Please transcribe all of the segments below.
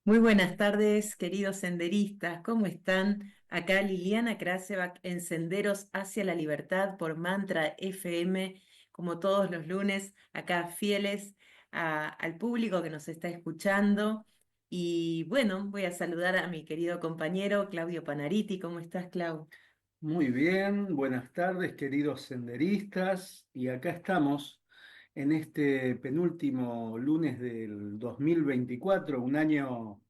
Muy buenas tardes, queridos senderistas. ¿Cómo están? Acá Liliana Krasevak en Senderos hacia la Libertad por Mantra FM, como todos los lunes, acá fieles al público que nos está escuchando. Y bueno, voy a saludar a mi querido compañero Claudio Panariti. ¿Cómo estás, Clau? Muy bien, buenas tardes queridos senderistas y acá estamos en este penúltimo lunes del 2024, un año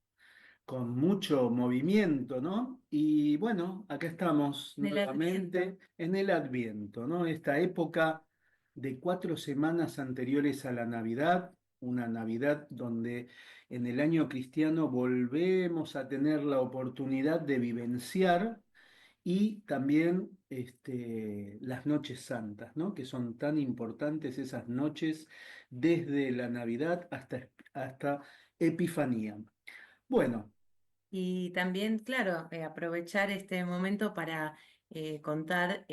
con mucho movimiento, ¿no? Y bueno, acá estamos En el Adviento. nuevamente en el Adviento, ¿no? Esta época de 4 semanas anteriores a la Navidad, una Navidad donde en el año cristiano volvemos a tener la oportunidad de vivenciar y también las noches santas, ¿no? Que son tan importantes esas noches desde la Navidad hasta Epifanía. Bueno, Y también, claro, aprovechar este momento para contar,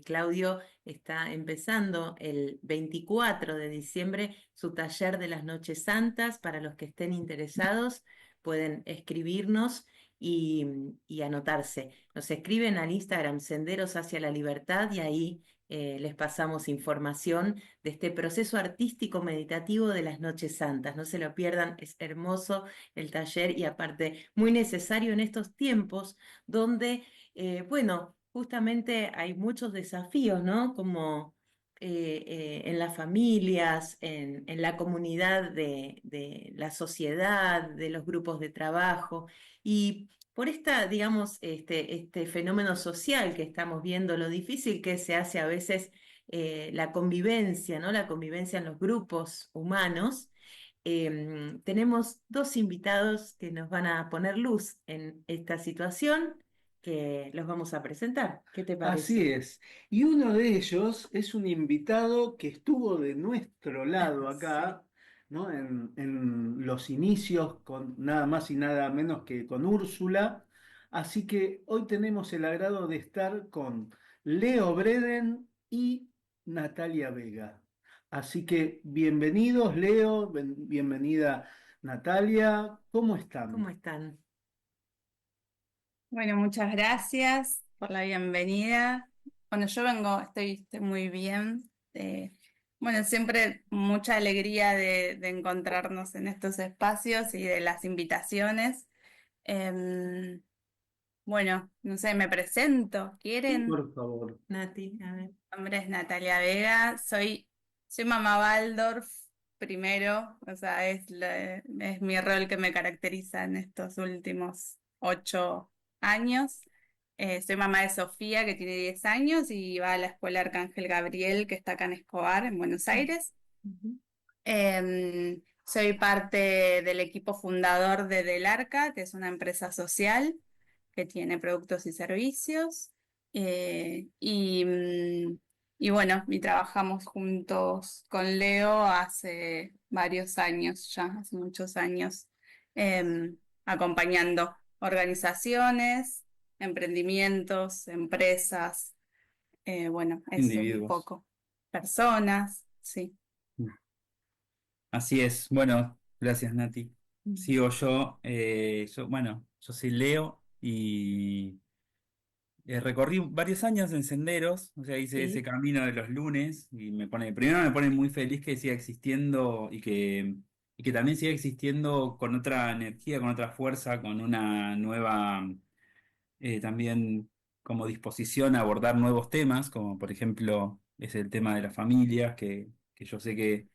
Claudio está empezando el 24 de diciembre su taller de las Noches Santas. Para los que estén interesados, pueden escribirnos y, y anotarse. Nos escriben al Instagram Senderos hacia la Libertad y ahí les pasamos información de este proceso artístico meditativo de las Noches Santas. No se lo pierdan, es hermoso el taller y aparte muy necesario en estos tiempos donde, bueno, justamente hay muchos desafíos, ¿no? Como en las familias, en la comunidad de la sociedad, de los grupos de trabajo y por esta, digamos, este fenómeno social que estamos viendo, lo difícil que se hace a veces la convivencia, ¿no? La convivencia en los grupos humanos. Tenemos dos invitados que nos van a poner luz en esta situación, que los vamos a presentar. ¿Qué te así parece? es. Y uno de ellos es un invitado que estuvo de nuestro lado Sí. acá, ¿no? En los inicios, con nada más y nada menos que con Úrsula. Así que hoy tenemos el agrado de estar con Leo Breden y Natalia Vega. Así que bienvenidos, Leo, bienvenida, Natalia. ¿Cómo ¿Cómo están? están? Bueno, muchas gracias por la bienvenida. Bueno, estoy muy bien. Bueno, siempre mucha alegría de encontrarnos en estos espacios y de las invitaciones. Em, bueno, no sé, me presento. ¿Quieren? Por favor. Nati, a ver. Mi nombre es Natalia Vega, soy mamá Waldorf primero, o sea, es mi rol que me caracteriza en estos últimos 8 años. Soy mamá de Sofía, que tiene 10 años y va a la escuela Arcángel Gabriel, que está acá en Escobar, en Buenos Aires. Ujú. Soy parte del equipo fundador de Del Arca, que es una empresa social que tiene productos y servicios. Eh, y, mm, y bueno, y trabajamos juntos con Leo hace varios años ya, hace muchos años, acompañando organizaciones, emprendimientos, empresas, bueno, eso un Individuos. poco. Personas, sí. Así es. Bueno, gracias, Nati. Mm. Sigo yo. Bueno, yo soy Leo y recorrí varios años en senderos, o sea, hice ese Sí. camino de los lunes y primero me pone muy feliz que siga existiendo y que también siga existiendo con otra energía, con otra fuerza, con una nueva, también como disposición a abordar nuevos temas, como por ejemplo es el tema de las familias, que yo sé que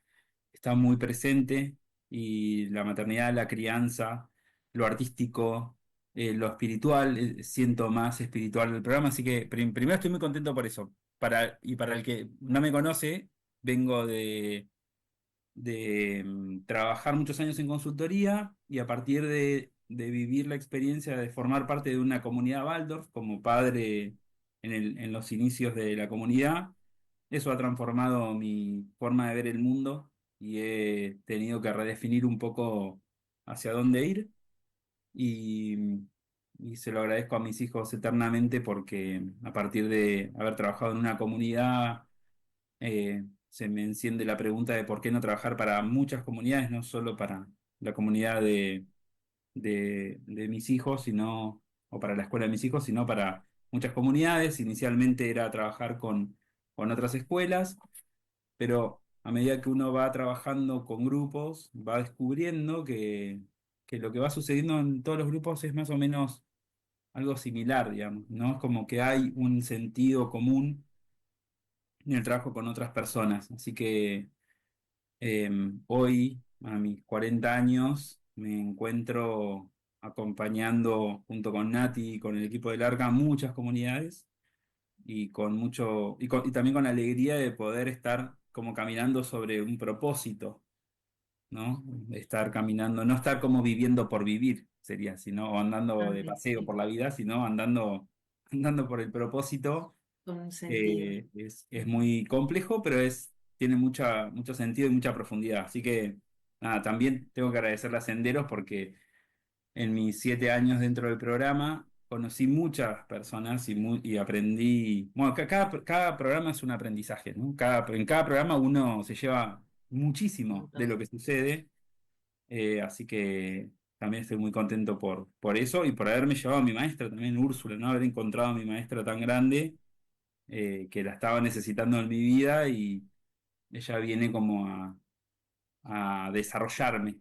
está muy presente y la maternidad, la crianza, lo artístico, lo espiritual, siento más espiritual el programa, así que primero estoy muy contento por eso. Y para el que no me conoce, vengo de trabajar muchos años en consultoría y a partir de vivir la experiencia de formar parte de una comunidad Waldorf como padre en los inicios de la comunidad, eso ha transformado mi forma de ver el mundo y he tenido que redefinir un poco hacia dónde ir y, y se lo agradezco a mis hijos eternamente porque a partir de haber trabajado en una comunidad se me enciende la pregunta de por qué no trabajar para muchas comunidades, no solo para la comunidad de mis hijos, o para la escuela de mis hijos, sino para muchas comunidades. Inicialmente era trabajar con otras escuelas, pero a medida que uno va trabajando con grupos, va descubriendo que lo que va sucediendo en todos los grupos es más o menos algo similar, digamos, ¿no? Es como que hay un sentido común en el trabajo con otras personas. Así que hoy, a mis 40 años, me encuentro acompañando junto con Nati y con el equipo del ARCA muchas comunidades y y también con la alegría de poder estar como caminando sobre un propósito, ¿no? Estar caminando, no estar como viviendo por vivir, sería, sino o andando de Antes, paseo sí, por la vida, sino andando por el propósito. con un sentido. Es muy complejo, pero tiene mucho sentido y mucha profundidad. Así que, nada, también tengo que agradecerle a Senderos porque en mis 7 años dentro del programa conocí muchas personas y aprendí. Bueno, cada programa es un aprendizaje, ¿no? En cada programa uno se lleva Un muchísimo de montón. lo que sucede, así que también estoy muy contento por eso y por haberme llevado a mi maestra también, Úrsula, ¿no? Haber encontrado a mi maestra tan grande, que la estaba necesitando en mi vida y ella viene como a desarrollarme,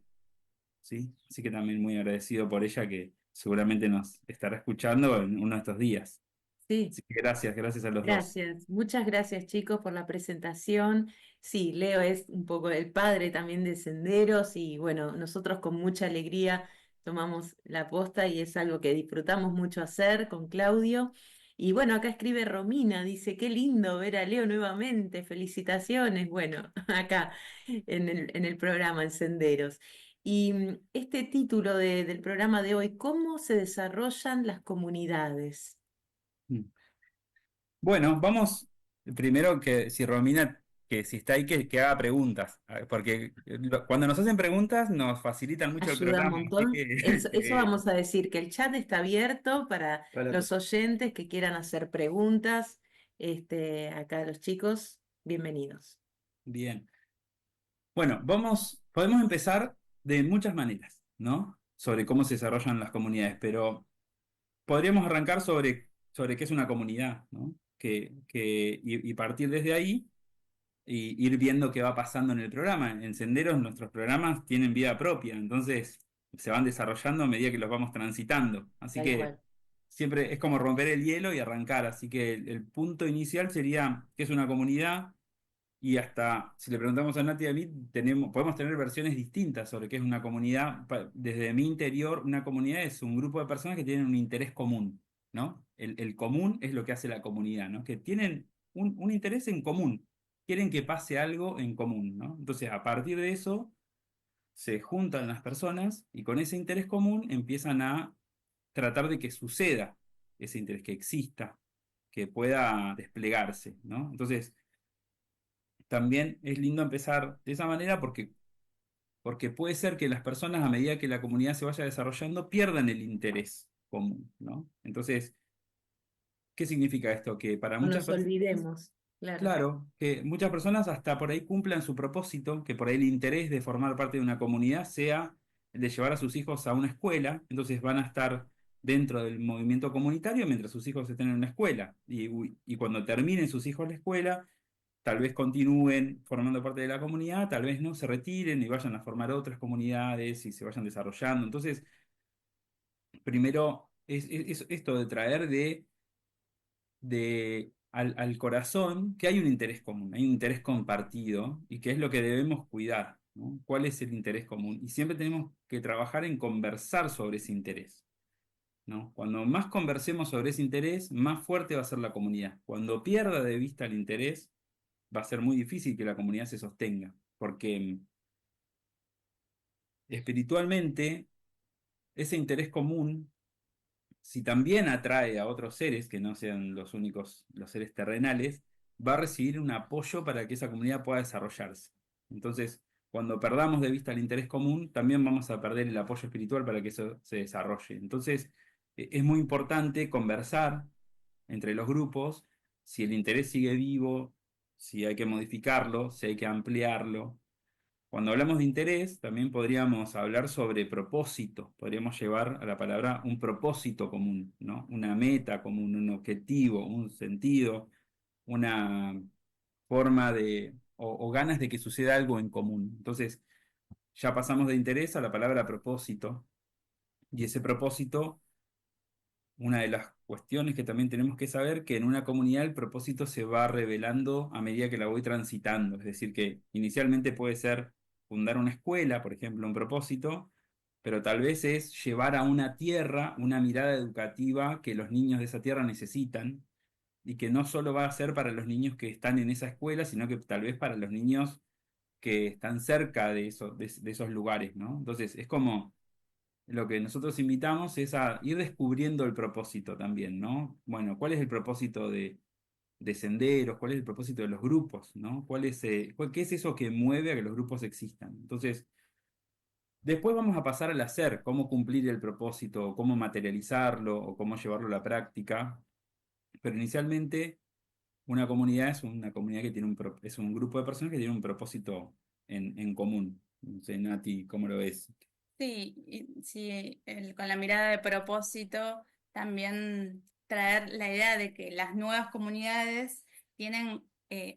¿sí? Así que también muy agradecido por ella, que seguramente nos estará escuchando en uno de estos días. Sí. Así que gracias a los dos. Gracias, muchas gracias chicos por la presentación. Sí, Leo es un poco el padre también de Senderos y bueno, nosotros con mucha alegría tomamos la posta y es algo que disfrutamos mucho hacer con Claudio. Y bueno, acá escribe Romina, dice, qué lindo ver a Leo nuevamente, felicitaciones. Bueno, acá en el programa en Senderos. Y este título del programa de hoy, ¿cómo se desarrollan las comunidades? Mm. Bueno, vamos primero que si Romina, que si está ahí, que haga preguntas, porque cuando nos hacen preguntas nos facilitan mucho el Ayuda un programa, así montón. que Eso vamos a decir, que el chat está abierto para Para los oyentes que quieran hacer preguntas. Acá los chicos, bienvenidos. bien. Bueno, podemos empezar de muchas maneras, ¿no? Sobre cómo se desarrollan las comunidades, pero podríamos arrancar sobre qué es una comunidad, ¿no? Y partir desde ahí y ir viendo qué va pasando en el programa. En Senderos nuestros programas tienen vida propia, entonces se van desarrollando a medida que los vamos transitando. Así Tal que cual. siempre es como romper el hielo y arrancar. Así que el punto inicial sería qué es una comunidad. Y hasta, si le preguntamos a Nati y a mí, podemos tener versiones distintas sobre qué es una comunidad. Desde mi interior, una comunidad es un grupo de personas que tienen un interés común, ¿no? El común es lo que hace la comunidad, ¿no? Que tienen un interés en común, quieren que pase algo en común, ¿no? Entonces, a partir de eso, se juntan las personas y con ese interés común empiezan a tratar de que suceda ese interés, que exista, que pueda desplegarse, ¿no? Entonces, también es lindo empezar de esa manera porque puede ser que las personas, a medida que la comunidad se vaya desarrollando, pierdan el interés común, ¿no? Entonces, ¿qué significa esto? Que para No muchas nos personas, olvidemos, claro, claro, que muchas personas hasta por ahí cumplan su propósito, que por ahí el interés de formar parte de una comunidad sea el de llevar a sus hijos a una escuela, entonces van a estar dentro del movimiento comunitario mientras sus hijos estén en una escuela. Y cuando terminen sus hijos la escuela, tal vez continúen formando parte de la comunidad, tal vez no, se retiren y vayan a formar otras comunidades y se vayan desarrollando. Entonces, primero es esto de traer al corazón que hay un interés común, hay un interés compartido y que es lo que debemos cuidar, ¿no? ¿Cuál es el interés común? Y siempre tenemos que trabajar en conversar sobre ese interés, ¿no? Cuando más conversemos sobre ese interés, más fuerte va a ser la comunidad. Cuando pierda de vista el interés, va a ser muy difícil que la comunidad se sostenga, porque espiritualmente ese interés común, si también atrae a otros seres que no sean los únicos, los seres terrenales, va a recibir un apoyo para que esa comunidad pueda desarrollarse. Entonces, cuando perdamos de vista el interés común, también vamos a perder el apoyo espiritual para que eso se desarrolle. Entonces, es muy importante conversar entre los grupos si el interés sigue vivo, si hay que modificarlo, si hay que ampliarlo, Cuando hablamos de interés, también podríamos hablar sobre propósito, podríamos llevar a la palabra un propósito común, ¿no? Una meta común, un objetivo, un sentido, una forma o ganas de que suceda algo en común. Entonces, ya pasamos de interés a la palabra propósito, y ese propósito, una de las cuestiones que también tenemos que saber, que en una comunidad el propósito se va revelando a medida que la voy transitando. Es decir, que inicialmente puede ser fundar una escuela, por ejemplo, un propósito, pero tal vez es llevar a una tierra una mirada educativa que los niños de esa tierra necesitan, y que no solo va a ser para los niños que están en esa escuela, sino que tal vez para los niños que están cerca de esos lugares, ¿no? Entonces, es como lo que nosotros invitamos es a ir descubriendo el propósito también, ¿no? Bueno, ¿cuál es el propósito de Senderos? ¿Cuál es el propósito de los grupos? ¿No? ¿Qué es eso que mueve a que los grupos existan? Entonces, después vamos a pasar al hacer, cómo cumplir el propósito, cómo materializarlo o cómo llevarlo a la práctica. Pero inicialmente, una comunidad es una comunidad que tiene es un grupo de personas que tienen un propósito en común. No sé, Nati, ¿cómo lo ves? Sí, sí, con la mirada de propósito, también traer la idea de que las nuevas comunidades tienen,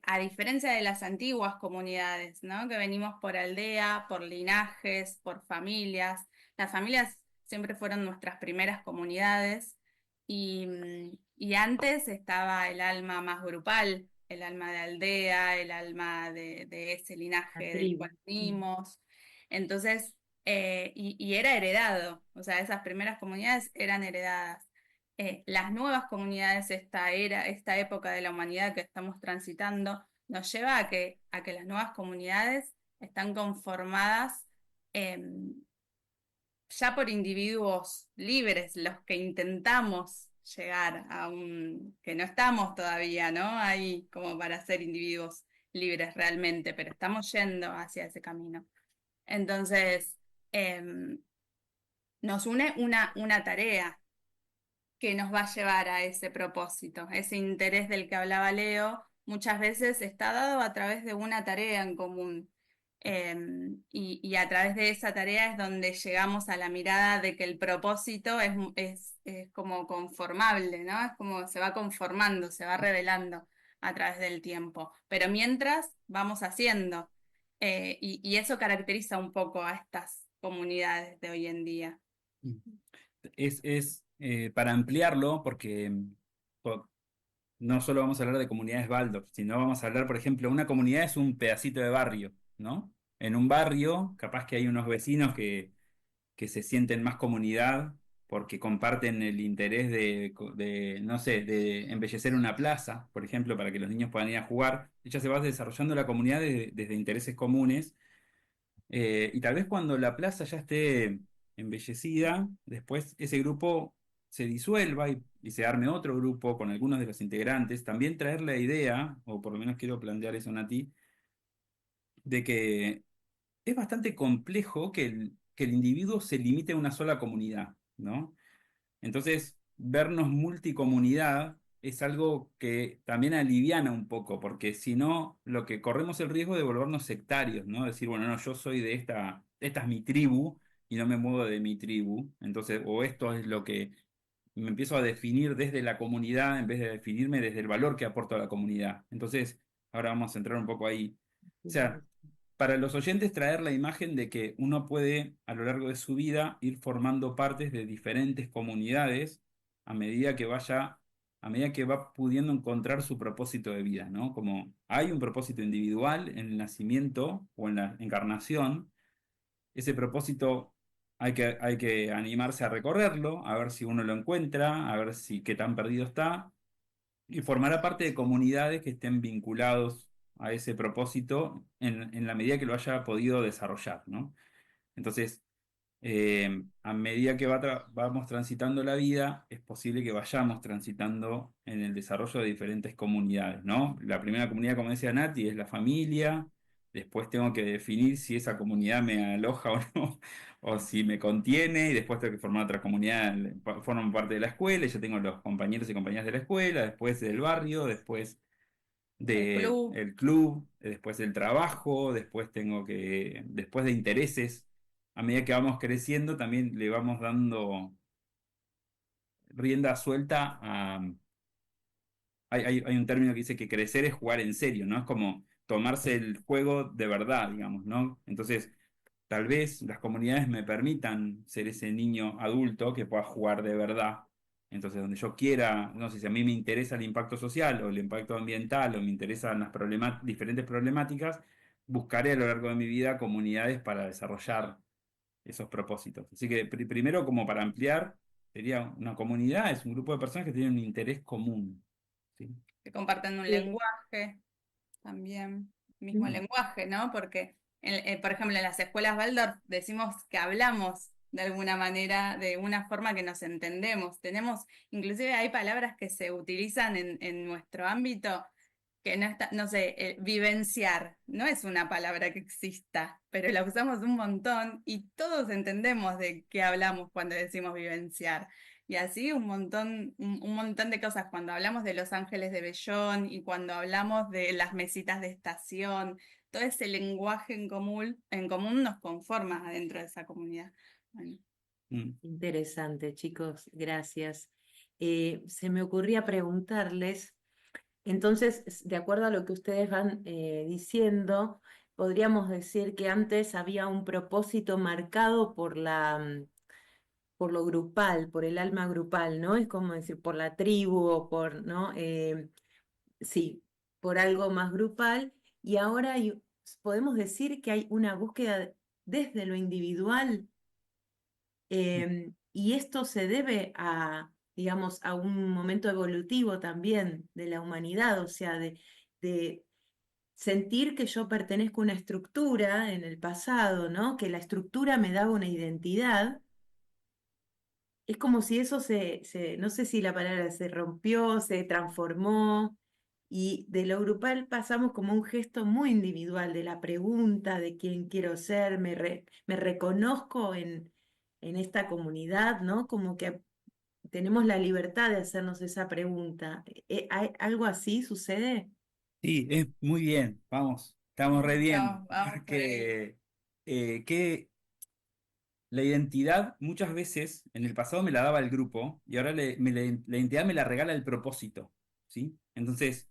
a diferencia de las antiguas comunidades, ¿no? Que venimos por aldea, por linajes, por familias. Las familias siempre fueron nuestras primeras comunidades y antes estaba el alma más grupal, el alma de aldea, el alma de ese La linaje del cual tribu. venimos. Entonces, y era heredado, o sea, esas primeras comunidades eran heredadas. Las nuevas comunidades, esta época de la humanidad que estamos transitando, nos lleva a que las nuevas comunidades están conformadas ya por individuos libres, los que intentamos llegar a que no estamos todavía, ¿no? Ahí como para ser individuos libres realmente, pero estamos yendo hacia ese camino. Entonces, em, nos une una tarea que nos va a llevar a ese propósito. Ese interés del que hablaba Leo muchas veces está dado a través de una tarea en común. Y a través de esa tarea es donde llegamos a la mirada de que el propósito es como conformable, ¿no? Es como se va conformando, se va revelando a través del tiempo. Pero mientras vamos haciendo, y eso caracteriza un poco a estas comunidades de hoy en día. Para ampliarlo, porque po- no solo vamos a hablar de comunidades Waldorf, sino vamos a hablar, por ejemplo, una comunidad es un pedacito de barrio, ¿no? En un barrio, capaz que hay unos vecinos que se sienten más comunidad porque comparten el interés no sé, de embellecer una plaza, por ejemplo, para que los niños puedan ir a jugar. Ya se va desarrollando la comunidad desde intereses comunes, y tal vez cuando la plaza ya esté embellecida, después ese grupo se disuelva y se arme otro grupo con algunos de los integrantes. También traer la idea, o por lo menos quiero plantear eso, Nati, de que es bastante complejo que el individuo se limite a una sola comunidad, ¿no? Entonces, vernos multicomunidad es algo que también aliviana un poco, porque si no, lo que corremos el riesgo de volvernos sectarios, ¿no? Decir, bueno, no, yo soy esta es mi tribu y no me muevo de mi tribu. Entonces, o esto es lo que me empiezo a definir desde la comunidad en vez de definirme desde el valor que aporto a la comunidad. Entonces, ahora vamos a entrar un poco ahí. O sea, para los oyentes traer la imagen de que uno puede a lo largo de su vida ir formando partes de diferentes comunidades a medida que va pudiendo encontrar su propósito de vida, ¿no? Como hay un propósito individual en el nacimiento o en la encarnación, ese propósito hay que animarse a recorrerlo, a ver si uno lo encuentra, a ver si qué tan perdido está, y formará parte de comunidades que estén vinculados a ese propósito en la medida que lo haya podido desarrollar, ¿no? Entonces, a medida que vamos transitando la vida, es posible que vayamos transitando en el desarrollo de diferentes comunidades, ¿no? La primera comunidad, como decía Nati, es la familia. Después tengo que definir si esa comunidad me aloja o no, o si me contiene, y después tengo que formar otra comunidad, forman parte de la escuela, y yo tengo los compañeros y compañeras de la escuela, después del barrio, después El club. el club, después del trabajo, después de intereses. A medida que vamos creciendo, también le vamos dando rienda suelta a... hay un término que dice que crecer es jugar en serio, ¿no? Es como tomarse el juego de verdad, digamos, ¿no? Entonces, tal vez las comunidades me permitan ser ese niño adulto que pueda jugar de verdad. Entonces, donde yo quiera, no sé si a mí me interesa el impacto social o el impacto ambiental o me interesan las diferentes problemáticas, buscaré a lo largo de mi vida comunidades para desarrollar esos propósitos. Así que primero, como para ampliar, sería una comunidad, es un grupo de personas que tienen un interés común. ¿Sí? Que comparten un Sí. lenguaje también, mismo Mm. lenguaje, ¿no? Porque, por ejemplo, en las escuelas Waldorf decimos que hablamos de alguna manera, de una forma que nos entendemos. Inclusive hay palabras que se utilizan en nuestro ámbito que no está, no sé, vivenciar, no es una palabra que exista, pero la usamos un montón y todos entendemos de qué hablamos cuando decimos vivenciar. Y así un montón de cosas, cuando hablamos de Los Ángeles de Bellón y cuando hablamos de las mesitas de estación, todo ese lenguaje en común nos conforma dentro de esa comunidad. Bueno, Mm. Interesante, chicos, gracias. Se me ocurría preguntarles, entonces, de acuerdo a lo que ustedes van diciendo, podríamos decir que antes había un propósito marcado por lo grupal, por el alma grupal, ¿no? Es como decir, por la tribu o por, ¿no? Sí, por algo más grupal. Y ahora podemos decir que hay una búsqueda desde lo individual, y esto se debe a, digamos, a un momento evolutivo también de la humanidad, o sea, de sentir que yo pertenezco a una estructura en el pasado, ¿no? Que la estructura me daba una identidad. Es como si eso no sé si la palabra se rompió, se transformó, y de lo grupal pasamos como un gesto muy individual de la pregunta de quién quiero ser, me reconozco en esta comunidad, ¿no? Como que tenemos la libertad de hacernos esa pregunta. ¿Algo así sucede? Sí, es muy bien, vamos, estamos re bien, vamos por ahí. porque que la identidad muchas veces en el pasado me la daba el grupo y ahora la identidad me la regala el propósito, ¿sí? Entonces,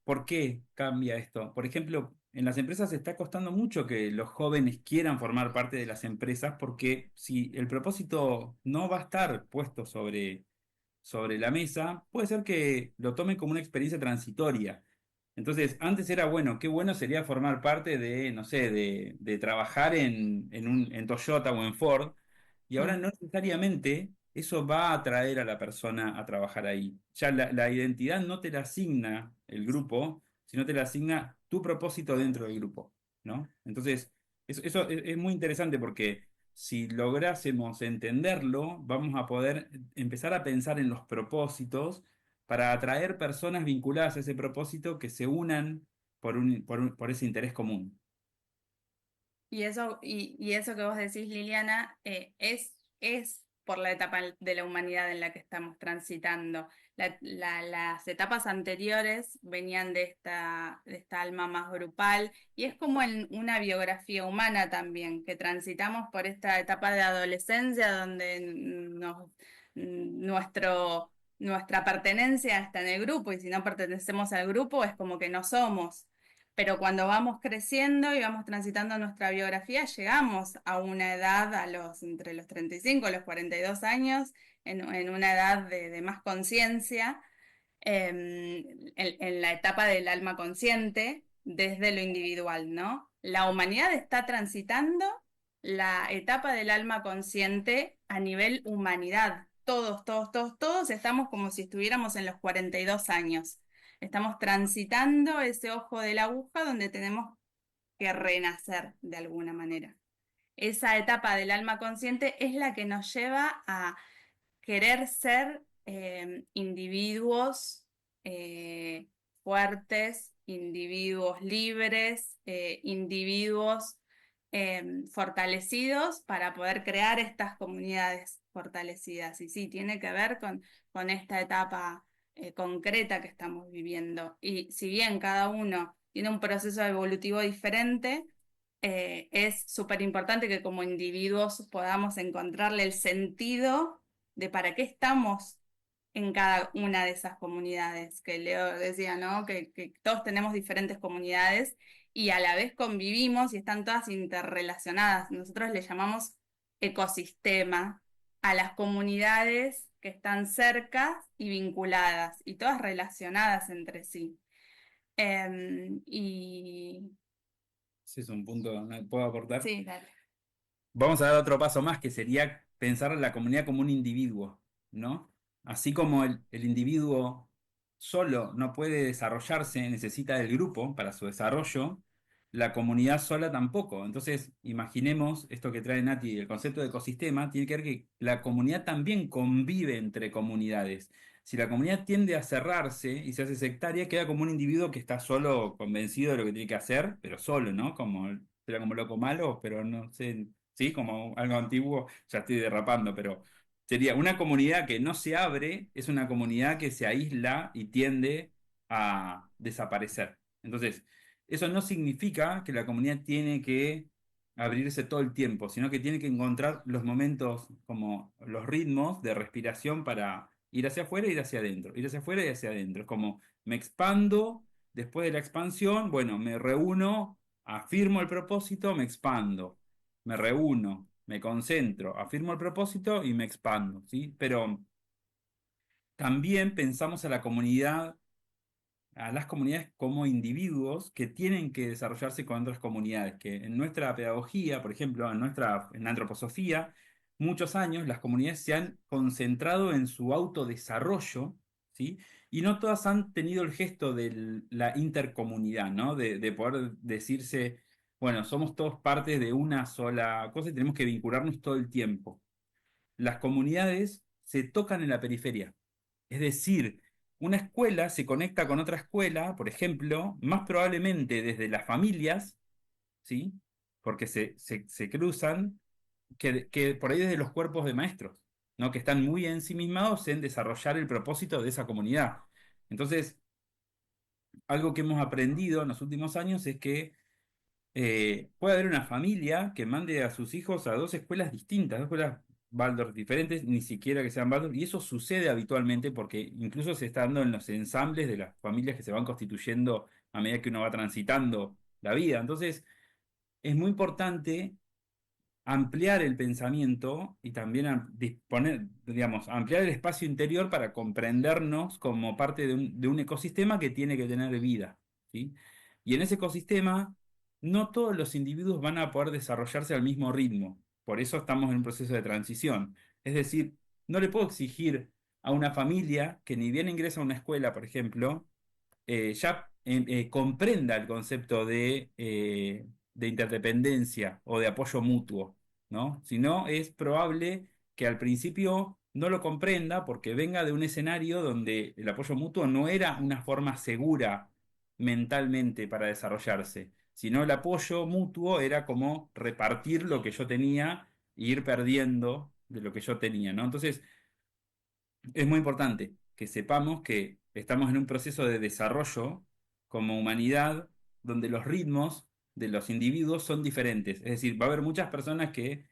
¿por qué cambia esto? Por ejemplo, en las empresas está costando mucho que los jóvenes quieran formar parte de las empresas porque si el propósito no va a estar puesto sobre la mesa, puede ser que lo tomen como una experiencia transitoria. Entonces, antes era bueno, qué bueno sería formar parte de, no sé, de trabajar en Toyota o en Ford, y ahora Mm. no necesariamente eso va a atraer a la persona a trabajar ahí. Ya la identidad no te la asigna el grupo, sino te la asigna tu propósito dentro del grupo, ¿no? Entonces, eso es muy interesante porque si lográsemos entenderlo, vamos a poder empezar a pensar en los propósitos para atraer personas vinculadas a ese propósito que se unan por ese interés común. Y eso que vos decís, Liliana, es por la etapa de la humanidad en la que estamos transitando. Las etapas anteriores venían de esta alma más grupal y es como en una biografía humana también, que transitamos por esta etapa de adolescencia donde nuestra pertenencia está en el grupo y si no pertenecemos al grupo es como que no somos. Pero cuando vamos creciendo y vamos transitando nuestra biografía, llegamos a una edad, entre los 35 y los 42 años, en una edad de más conciencia, en la etapa del alma consciente, desde lo individual, ¿no? La humanidad está transitando la etapa del alma consciente a nivel humanidad. Todos estamos como si estuviéramos en los 42 años. Estamos transitando ese ojo de la aguja donde tenemos que renacer de alguna manera. Esa etapa del alma consciente es la que nos lleva a querer ser individuos eh, fuertes, individuos libres, individuos fortalecidos para poder crear estas comunidades fortalecidas. Y sí, tiene que ver con esta etapa concreta que estamos viviendo. Y si bien cada uno tiene un proceso evolutivo diferente, es súper importante que como individuos podamos encontrarle el sentido de para qué estamos en cada una de esas comunidades, que Leo decía, ¿no? Que todos tenemos diferentes comunidades y a la vez convivimos y están todas interrelacionadas. Nosotros le llamamos ecosistema a las comunidades que están cerca y vinculadas y todas relacionadas entre sí. Y Ese es un punto, ¿no? ¿Puedo aportar? sí, dale. Vamos a dar otro paso más, que sería pensar en la comunidad como un individuo, ¿no? Así como el individuo solo no puede desarrollarse, necesita del grupo para su desarrollo, la comunidad sola tampoco. Entonces, imaginemos esto que trae Nati, el concepto de ecosistema, tiene que ver que la comunidad también convive entre comunidades. Si la comunidad tiende a cerrarse y se hace sectaria, queda como un individuo que está solo convencido de lo que tiene que hacer, pero solo, ¿no? Era como loco malo, pero no sé, sí, como algo antiguo, ya estoy derrapando, pero sería una comunidad que no se abre, es una comunidad que se aísla y tiende a desaparecer. Entonces, eso no significa que la comunidad tiene que abrirse todo el tiempo, sino que tiene que encontrar los momentos, como los ritmos de respiración para ir hacia afuera e ir hacia adentro, ir hacia afuera y hacia adentro. Es como me expando, después de la expansión, bueno, me reúno, afirmo el propósito, me expando, me reúno, me concentro, afirmo el propósito y me expando, ¿sí? Pero también pensamos a las comunidades como individuos que tienen que desarrollarse con otras comunidades, que en nuestra pedagogía, por ejemplo, en la antroposofía, muchos años las comunidades se han concentrado en su autodesarrollo, ¿sí? Y no todas han tenido el gesto de la intercomunidad, ¿no? De poder decirse, bueno, somos todos partes de una sola cosa y tenemos que vincularnos todo el tiempo. Las comunidades se tocan en la periferia. Es decir, una escuela se conecta con otra escuela, por ejemplo, más probablemente desde las familias, ¿sí? Porque se cruzan, que por ahí desde los cuerpos de maestros, ¿no? Que están muy ensimismados en desarrollar el propósito de esa comunidad. Entonces, algo que hemos aprendido en los últimos años es que puede haber una familia que mande a sus hijos a dos escuelas distintas, dos escuelas Waldorf diferentes, ni siquiera que sean Waldorf, y eso sucede habitualmente porque incluso se está dando en los ensambles de las familias que se van constituyendo a medida que uno va transitando la vida. Entonces, es muy importante ampliar el pensamiento y también disponer, digamos, ampliar el espacio interior para comprendernos como parte de un ecosistema que tiene que tener vida, ¿sí? Y en ese ecosistema, no todos los individuos van a poder desarrollarse al mismo ritmo. Por eso estamos en un proceso de transición. Es decir, no le puedo exigir a una familia que ni bien ingresa a una escuela, por ejemplo, ya comprenda el concepto de interdependencia o de apoyo mutuo, ¿no? Si no, es probable que al principio no lo comprenda porque venga de un escenario donde el apoyo mutuo no era una forma segura mentalmente para desarrollarse, sino el apoyo mutuo era como repartir lo que yo tenía e ir perdiendo de lo que yo tenía, ¿no? Entonces, es muy importante que sepamos que estamos en un proceso de desarrollo como humanidad donde los ritmos de los individuos son diferentes. Es decir, va a haber muchas personas que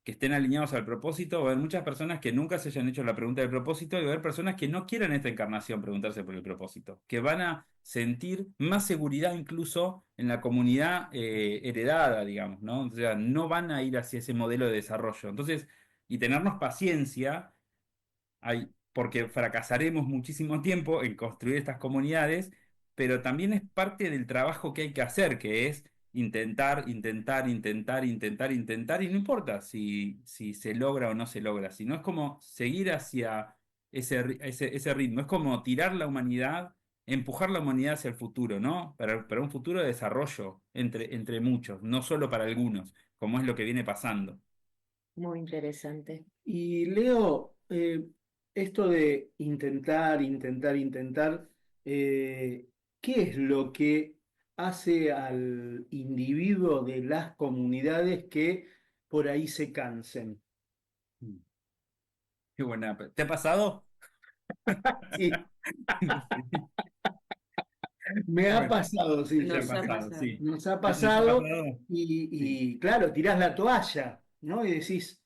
estén alineados al propósito, va a haber muchas personas que nunca se hayan hecho la pregunta del propósito y va a haber personas que no quieran esta encarnación preguntarse por el propósito, que van a sentir más seguridad incluso en la comunidad heredada, digamos, ¿no? O sea, no van a ir hacia ese modelo de desarrollo. Entonces, y tenernos paciencia porque fracasaremos muchísimo tiempo en construir estas comunidades, pero también es parte del trabajo que hay que hacer, que es intentar, intentar, intentar, intentar, intentar, y no importa si se logra o no se logra, sino es como seguir hacia ese ritmo, es como tirar la humanidad, empujar la humanidad hacia el futuro, ¿no? Para un futuro de desarrollo entre muchos, no solo para algunos, como es lo que viene pasando. Muy interesante. Y Leo, esto de intentar, intentar, intentar, ¿qué es lo que hace al individuo de las comunidades que por ahí se cansen? Qué buena. ¿Te ha pasado? Sí, me ha Bueno, pasado, sí, ya ha Nos sí. ha pasado, pasado. sí. Nos ha ¿Nos ha pasado pasado? Sí. y claro, tirás la toalla, ¿no? Y decís,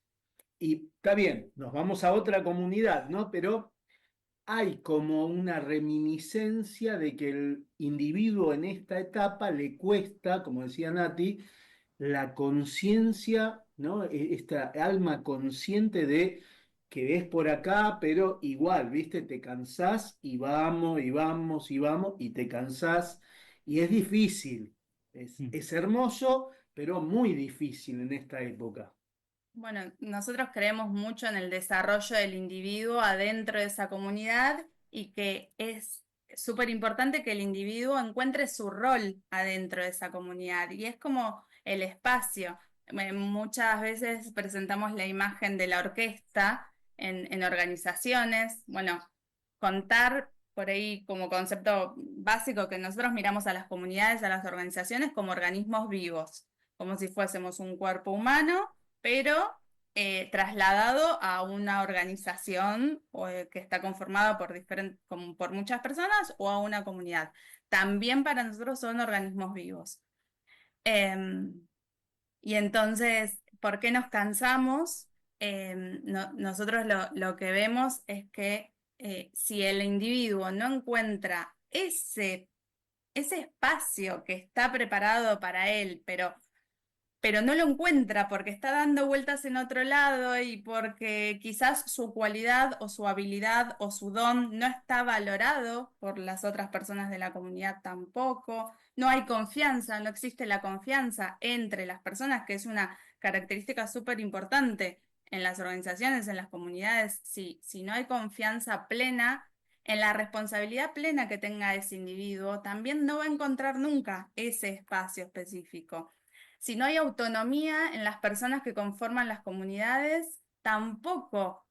y está bien, nos vamos a otra comunidad, ¿no? Pero hay como una reminiscencia de que el individuo en esta etapa le cuesta, como decía Nati, la conciencia, ¿no? Esta alma consciente de que ves por acá, pero igual, ¿viste? Te cansás y vamos, y vamos, y vamos, y te cansás, y es difícil. Mm. Es hermoso, pero muy difícil en esta época. Bueno, nosotros creemos mucho en el desarrollo del individuo adentro de esa comunidad y que es súper importante que el individuo encuentre su rol adentro de esa comunidad y es como el espacio. Muchas veces presentamos la imagen de la orquesta en organizaciones. Bueno, contar por ahí como concepto básico que nosotros miramos a las comunidades, a las organizaciones como organismos vivos, como si fuésemos un cuerpo humano pero trasladado a una organización que está conformada por, por muchas personas o a una comunidad. También para nosotros son organismos vivos. Em, y entonces, ¿por qué nos cansamos? Nosotros lo que vemos es que si el individuo no encuentra ese espacio que está preparado para él, pero no lo encuentra porque está dando vueltas en otro lado y porque quizás su cualidad o su habilidad o su don no está valorado por las otras personas de la comunidad tampoco. No hay confianza, no existe la confianza entre las personas, que es una característica súper importante en las organizaciones, en las comunidades. Si no hay confianza plena en la responsabilidad plena que tenga ese individuo, también no va a encontrar nunca ese espacio específico. Si no hay autonomía en las personas que conforman las comunidades, tampoco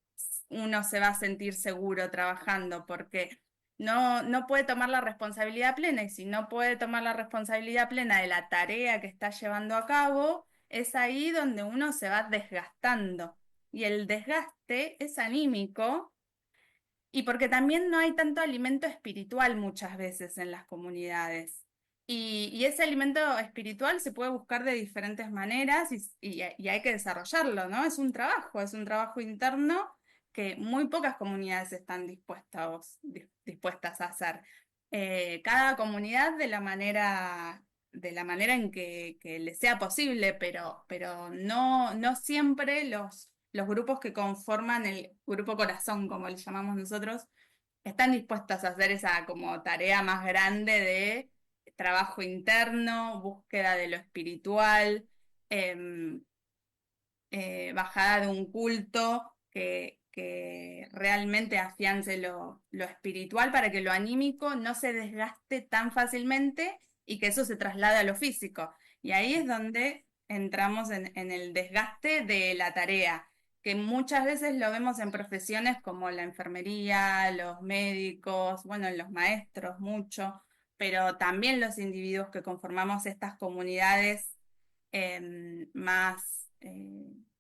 uno se va a sentir seguro trabajando porque no puede tomar la responsabilidad plena y si no puede tomar la responsabilidad plena de la tarea que está llevando a cabo, es ahí donde uno se va desgastando. Y el desgaste es anímico y porque también no hay tanto alimento espiritual muchas veces en las comunidades. Y ese alimento espiritual se puede buscar de diferentes maneras y hay que desarrollarlo, ¿no? Es un trabajo interno que muy pocas comunidades están dispuestas a hacer. Cada comunidad de la manera en que les sea posible, pero no siempre los grupos que conforman el grupo corazón, como le llamamos nosotros, están dispuestos a hacer esa como tarea más grande de trabajo interno, búsqueda de lo espiritual, em, bajada de un culto que realmente afiance lo espiritual para que lo anímico no se desgaste tan fácilmente y que eso se traslade a lo físico. Y ahí es donde entramos en el desgaste de la tarea, que muchas veces lo vemos en profesiones como la enfermería, los médicos, bueno, los maestros mucho, pero también los individuos que conformamos estas comunidades más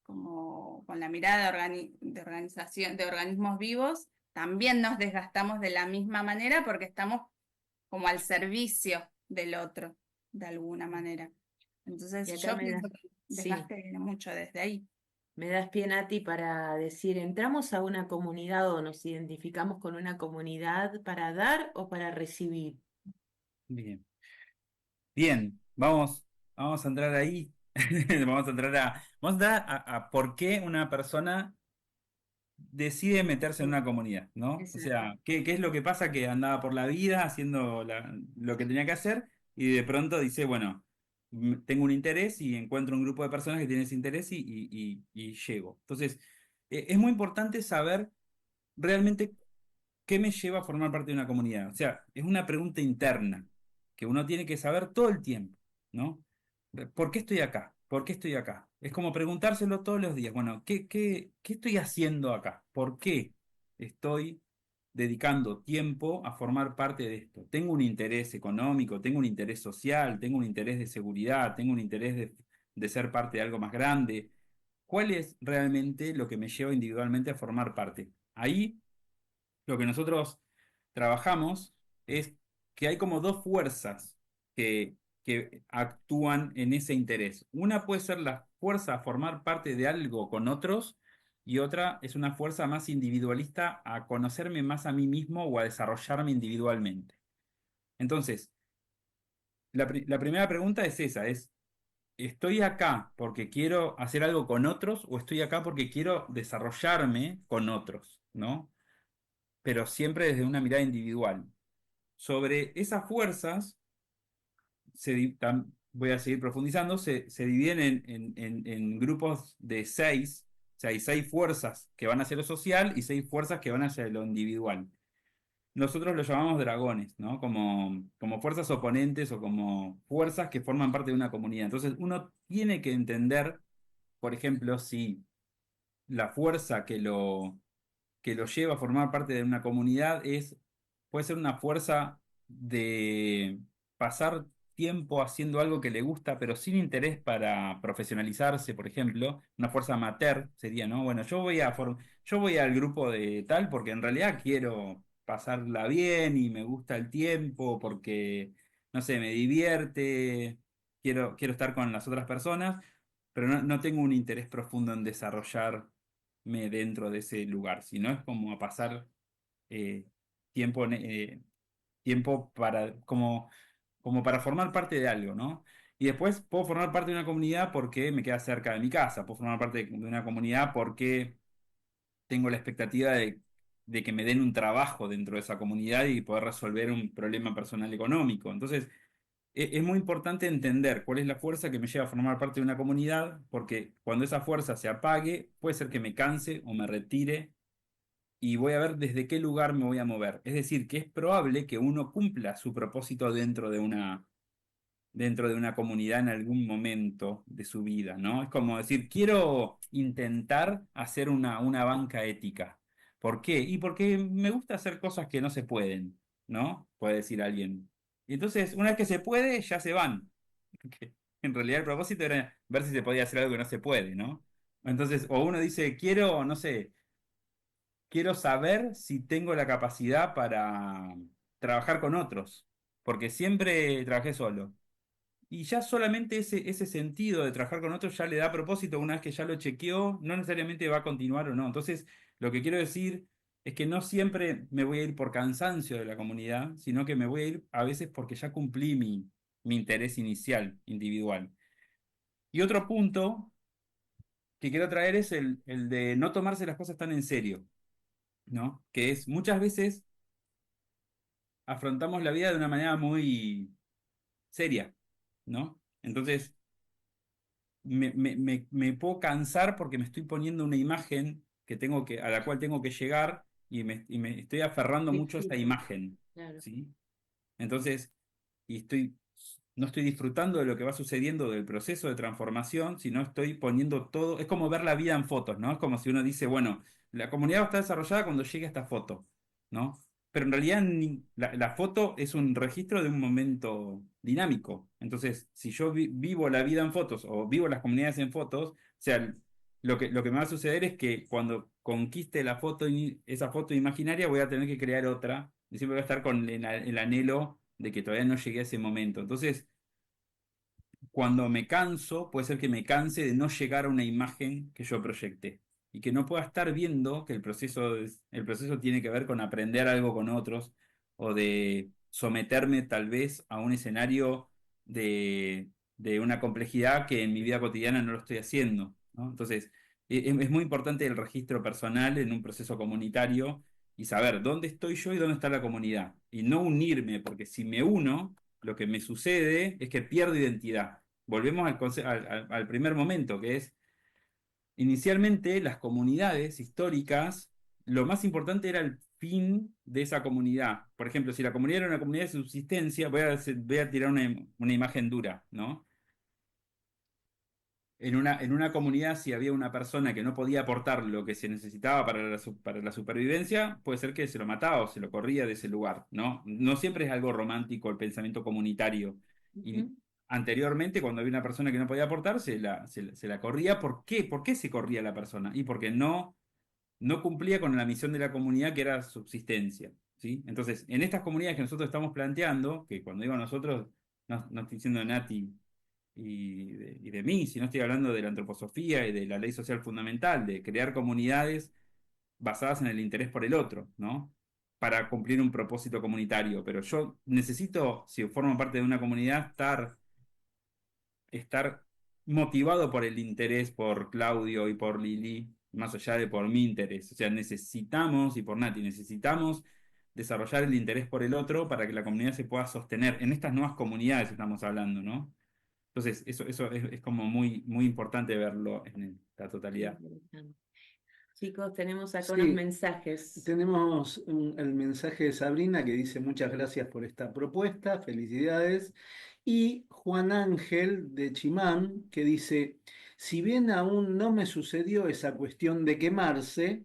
como con la mirada de organización, de organismos vivos, también nos desgastamos de la misma manera porque estamos como al servicio del otro, de alguna manera. Y Entonces acá yo pienso que el sí, desgaste viene mucho desde ahí. me das pie, Nati, para decir, ¿entramos a una comunidad o nos identificamos con una comunidad para dar o para recibir? Bien. Bien, vamos a entrar ahí. Vamos a entrar a por qué una persona decide meterse en una comunidad, ¿no? O Exacto. sea, ¿qué es lo que pasa? Que andaba por la vida haciendo lo que tenía que hacer y de pronto dice, bueno, tengo un interés y encuentro un grupo de personas que tienen ese interés y llego. Entonces, es muy importante saber realmente qué me lleva a formar parte de una comunidad. O sea, es una pregunta interna que uno tiene que saber todo el tiempo, ¿no? ¿Por qué estoy acá? ¿Por qué estoy acá? Es como preguntárselo todos los días. Bueno, ¿qué estoy haciendo acá? ¿Por qué estoy dedicando tiempo a formar parte de esto? ¿Tengo un interés económico? ¿Tengo un interés social? ¿Tengo un interés de seguridad? ¿Tengo un interés de ser parte de algo más grande? ¿Cuál es realmente lo que me lleva individualmente a formar parte? Ahí lo que nosotros trabajamos es que hay como dos fuerzas que actúan en ese interés. Una puede ser la fuerza a formar parte de algo con otros y otra es una fuerza más individualista a conocerme más a mí mismo o a desarrollarme individualmente. Entonces, la primera pregunta es esa, ¿estoy acá porque quiero hacer algo con otros o estoy acá porque quiero desarrollarme con otros, ¿no? Pero siempre desde una mirada individual. Sobre esas fuerzas, voy a seguir profundizando, se dividen en grupos de seis, o sea, hay seis fuerzas que van hacia lo social y seis fuerzas que van hacia lo individual. Nosotros lo llamamos dragones, ¿no? Como fuerzas oponentes o como fuerzas que forman parte de una comunidad. Entonces, uno tiene que entender, por ejemplo, si la fuerza que lo lleva a formar parte de una comunidad puede ser una fuerza de pasar tiempo haciendo algo que le gusta, pero sin interés para profesionalizarse, por ejemplo, una fuerza amateur sería, ¿no? Bueno, yo voy al grupo de tal porque en realidad quiero pasarla bien y me gusta el tiempo, porque, no sé, me divierte, quiero estar con las otras personas, pero no tengo un interés profundo en desarrollarme dentro de ese lugar, sino es como a pasar eh, tiempo, tiempo como para formar parte de algo, ¿no? Y después puedo formar parte de una comunidad porque me queda cerca de mi casa, puedo formar parte de una comunidad porque tengo la expectativa de que me den un trabajo dentro de esa comunidad y poder resolver un problema personal económico. Entonces, es muy importante entender cuál es la fuerza que me lleva a formar parte de una comunidad, porque cuando esa fuerza se apague, puede ser que me canse o me retire y voy a ver desde qué lugar me voy a mover. Es decir, que es probable que uno cumpla su propósito dentro de una comunidad en algún momento de su vida, ¿no? Es como decir, quiero intentar hacer una banca ética. ¿Por qué? Y porque me gusta hacer cosas que no se pueden, ¿no? Puede decir alguien. Y entonces, una vez que se puede, ya se van. Que en realidad el propósito era ver si se podía hacer algo que no se puede, ¿no? Entonces, o uno dice, quiero, no sé, quiero saber si tengo la capacidad para trabajar con otros, porque siempre trabajé solo. Y ya solamente ese sentido de trabajar con otros ya le da propósito una vez que ya lo chequeó, no necesariamente va a continuar o no. Entonces, lo que quiero decir es que no siempre me voy a ir por cansancio de la comunidad, sino que me voy a ir a veces porque ya cumplí mi interés inicial, individual. Y otro punto que quiero traer es el de no tomarse las cosas tan en serio, ¿no? Que es muchas veces afrontamos la vida de una manera muy seria, ¿no? Entonces, me puedo cansar porque me estoy poniendo una imagen a la cual tengo que llegar y me estoy aferrando mucho a esa Fijito, imagen, claro. ¿sí? Entonces, no estoy disfrutando de lo que va sucediendo del proceso de transformación, sino estoy poniendo todo, es como ver la vida en fotos, ¿no? Es como si uno dice, bueno, la comunidad va a estar desarrollada cuando llegue a esta foto, ¿no? Pero en realidad la foto es un registro de un momento dinámico. Entonces, si yo vivo la vida en fotos o vivo las comunidades en fotos, o sea, lo que me va a suceder es que cuando conquiste esa foto imaginaria, voy a tener que crear otra y siempre voy a estar con el anhelo de que todavía no llegué a ese momento. Entonces, cuando me canso, puede ser que me canse de no llegar a una imagen que yo proyecté y que no pueda estar viendo que el proceso tiene que ver con aprender algo con otros o de someterme tal vez a un escenario de una complejidad que en mi vida cotidiana no lo estoy haciendo, ¿no? Entonces, es muy importante el registro personal en un proceso comunitario y saber dónde estoy yo y dónde está la comunidad y no unirme, porque si me uno lo que me sucede es que pierdo identidad. Volvemos al primer momento, que es, inicialmente las comunidades históricas, lo más importante era el fin de esa comunidad. Por ejemplo, si la comunidad era una comunidad de subsistencia, voy a tirar una imagen dura, ¿no? En una comunidad, si había una persona que no podía aportar lo que se necesitaba para la supervivencia, puede ser que se lo mataba o se lo corría de ese lugar, ¿no? No siempre es algo romántico el pensamiento comunitario. Y Ujú. anteriormente, cuando había una persona que no podía aportar, se la corría. ¿Por qué? ¿Por qué se corría la persona? Y porque no no cumplía con la misión de la comunidad, que era subsistencia, ¿sí? Entonces, en estas comunidades que nosotros estamos planteando, que cuando digo nosotros, no estoy diciendo Nati y de mí, sino estoy hablando de la antroposofía y de la ley social fundamental, de crear comunidades basadas en el interés por el otro, ¿no? Para cumplir un propósito comunitario. Pero yo necesito, si formo parte de una comunidad, estar motivado por el interés por Claudio y por Lili, más allá de por mi interés. O sea, necesitamos, y por Nati, necesitamos desarrollar el interés por el otro para que la comunidad se pueda sostener. En estas nuevas comunidades estamos hablando, ¿no? Entonces, eso es como muy, muy importante verlo en la totalidad. Chicos, tenemos acá unos Sí, mensajes. tenemos el mensaje de Sabrina que dice muchas gracias por esta propuesta, felicidades. Y Juan Ángel de Chimán que dice, si bien aún no me sucedió esa cuestión de quemarse,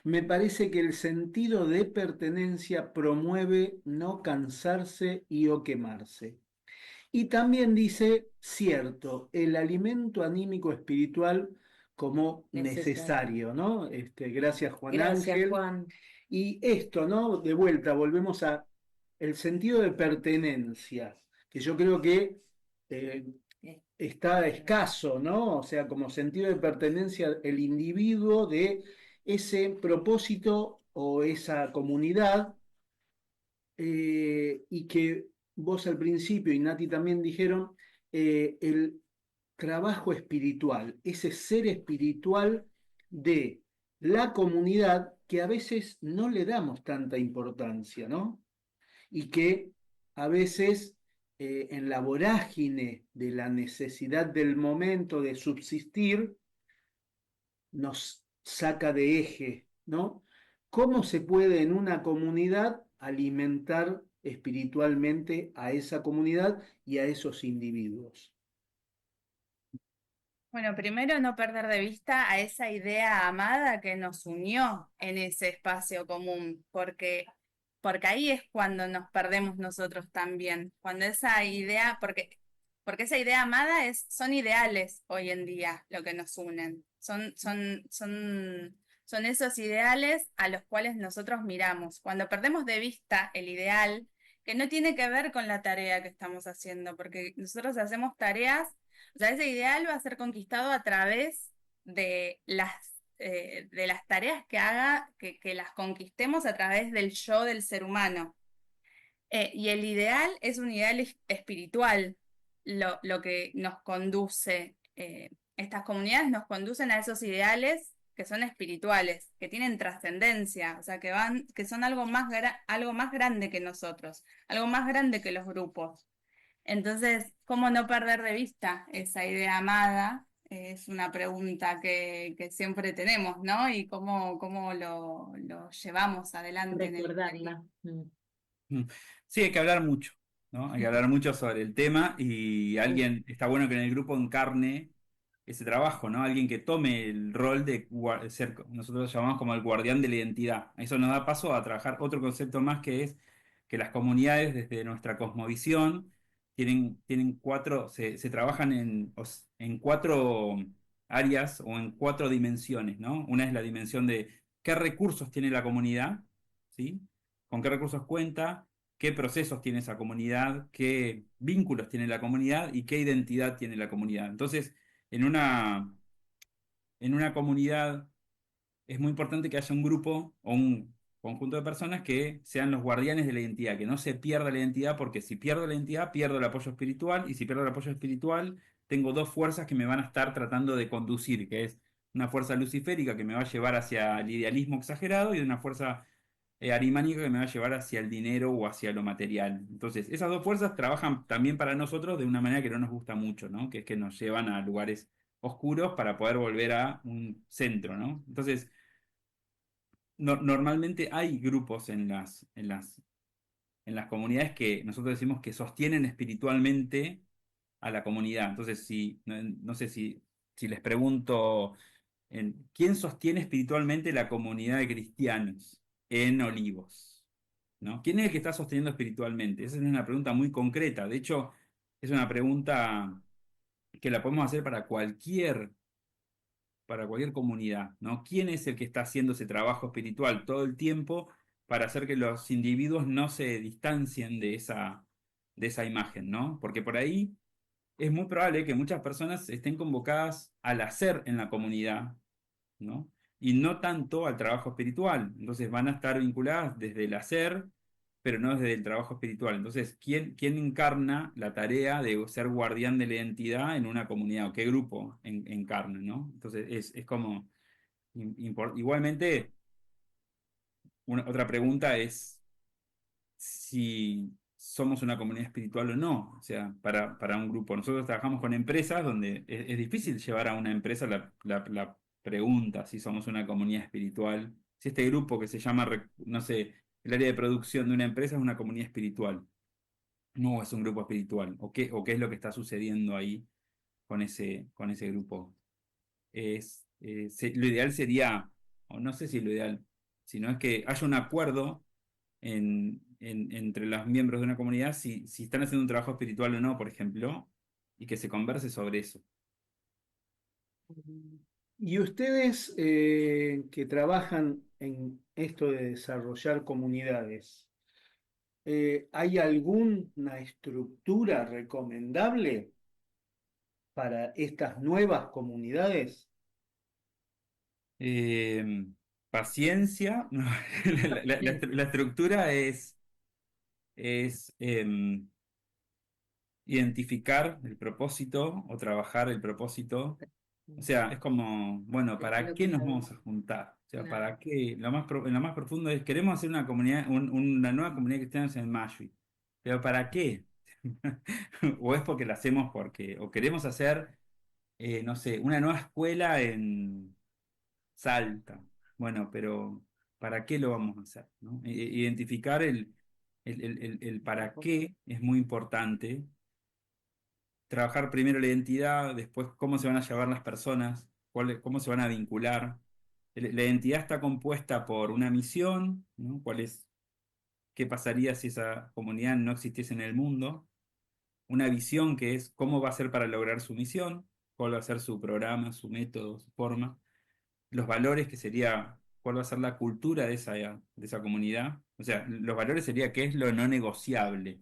me parece que el sentido de pertenencia promueve no cansarse y o quemarse. Y también dice, cierto, el alimento anímico espiritual como Necesario. necesario, ¿no? Gracias, Juan Gracias, Ángel. Juan. Y esto, ¿no? De vuelta, volvemos a el sentido de pertenencia, que yo creo que eh, está escaso, ¿no? O sea, como sentido de pertenencia, el individuo de ese propósito o esa comunidad, y que vos al principio y Nati también dijeron, el trabajo espiritual, ese ser espiritual de la comunidad que a veces no le damos tanta importancia, ¿no? Y que a veces en la vorágine de la necesidad del momento de subsistir, nos saca de eje, ¿no? ¿Cómo se puede en una comunidad alimentar espiritualmente a esa comunidad y a esos individuos? Bueno, primero no perder de vista a esa idea amada que nos unió en ese espacio común, porque ahí es cuando nos perdemos nosotros también, cuando esa idea, porque esa idea amada son ideales hoy en día lo que nos unen, son esos ideales a los cuales nosotros miramos. Cuando perdemos de vista el ideal, que no tiene que ver con la tarea que estamos haciendo, porque nosotros hacemos tareas, o sea, ese ideal va a ser conquistado a través de las tareas que haga, que las conquistemos a través del yo del ser humano. Y el ideal es un ideal espiritual, lo que nos conduce, estas comunidades nos conducen a esos ideales que son espirituales, que tienen trascendencia, o sea, que son algo más grande que nosotros, algo más grande que los grupos. Entonces, ¿cómo no perder de vista esa idea amada? Es una pregunta que siempre tenemos, ¿no? Y cómo lo llevamos adelante en el día a día. Recordarla. Mm. Sí, hay que hablar mucho, ¿no? Hay que hablar mucho sobre el tema y está bueno que en el grupo encarne ese trabajo, ¿no? Alguien que tome el rol de ser, nosotros lo llamamos como el guardián de la identidad. Eso nos da paso a trabajar otro concepto más que es que las comunidades desde nuestra cosmovisión tienen cuatro, se trabajan en cuatro áreas o en cuatro dimensiones, ¿no? Una es la dimensión de qué recursos tiene la comunidad, ¿sí? Con qué recursos cuenta, qué procesos tiene esa comunidad, qué vínculos tiene la comunidad y qué identidad tiene la comunidad. Entonces, en una comunidad es muy importante que haya un grupo o un conjunto de personas que sean los guardianes de la identidad, que no se pierda la identidad, porque si pierdo la identidad, pierdo el apoyo espiritual, y si pierdo el apoyo espiritual, tengo dos fuerzas que me van a estar tratando de conducir, que es una fuerza luciférica que me va a llevar hacia el idealismo exagerado y una fuerza arimánica que me va a llevar hacia el dinero o hacia lo material. Entonces, esas dos fuerzas trabajan también para nosotros de una manera que no nos gusta mucho, ¿no? Que es que nos llevan a lugares oscuros para poder volver a un centro, ¿no? Entonces, normalmente hay grupos en las comunidades que nosotros decimos que sostienen espiritualmente a la comunidad. Entonces, no sé si les pregunto, ¿quién sostiene espiritualmente la comunidad de cristianos en Olivos? ¿No? ¿Quién es el que está sosteniendo espiritualmente? Esa es una pregunta muy concreta. De hecho, es una pregunta que la podemos hacer para cualquier para cualquier comunidad, ¿no? ¿Quién es el que está haciendo ese trabajo espiritual todo el tiempo para hacer que los individuos no se distancien de esa imagen, ¿no? Porque por ahí es muy probable que muchas personas estén convocadas al hacer en la comunidad, ¿no? Y no tanto al trabajo espiritual. Entonces van a estar vinculadas desde el hacer, pero no desde el trabajo espiritual. Entonces, ¿quién encarna la tarea de ser guardián de la identidad en una comunidad? ¿O qué grupo encarna, ¿no? Entonces, es como... Igualmente, otra pregunta es si somos una comunidad espiritual o no, o sea, para un grupo. Nosotros trabajamos con empresas donde es difícil llevar a una empresa la pregunta si somos una comunidad espiritual, si este grupo que se llama, no sé, el área de producción de una empresa es una comunidad espiritual, no es un grupo espiritual, o qué es lo que está sucediendo ahí con ese grupo. Lo ideal sería, o no sé si lo ideal, sino es que haya un acuerdo entre los miembros de una comunidad si están haciendo un trabajo espiritual o no, por ejemplo, y que se converse sobre eso. Y ustedes que trabajan en esto de desarrollar comunidades, ¿hay alguna estructura recomendable para estas nuevas comunidades? Eh, Paciencia, no, la estructura es identificar el propósito o trabajar el propósito. O sea, es como, bueno, ¿para qué nos vamos a juntar? O sea, Claro. ¿para qué? En lo más profundo es, queremos hacer una comunidad, una nueva comunidad cristiana en Mashui. ¿Pero para qué? O es porque la hacemos o queremos hacer, no sé, una nueva escuela en Salta. Bueno, pero ¿para qué lo vamos a hacer? ¿No? Identificar el para qué es muy importante. Trabajar primero la identidad, después cómo se van a llevar las personas, cómo se van a vincular. La identidad está compuesta por una misión, ¿no? ¿Qué pasaría si esa comunidad no existiese en el mundo? Una visión que es cómo va a ser para lograr su misión, cuál va a ser su programa, su método, su forma. Los valores, que sería cuál va a ser la cultura de esa comunidad. O sea, los valores sería qué es lo no negociable,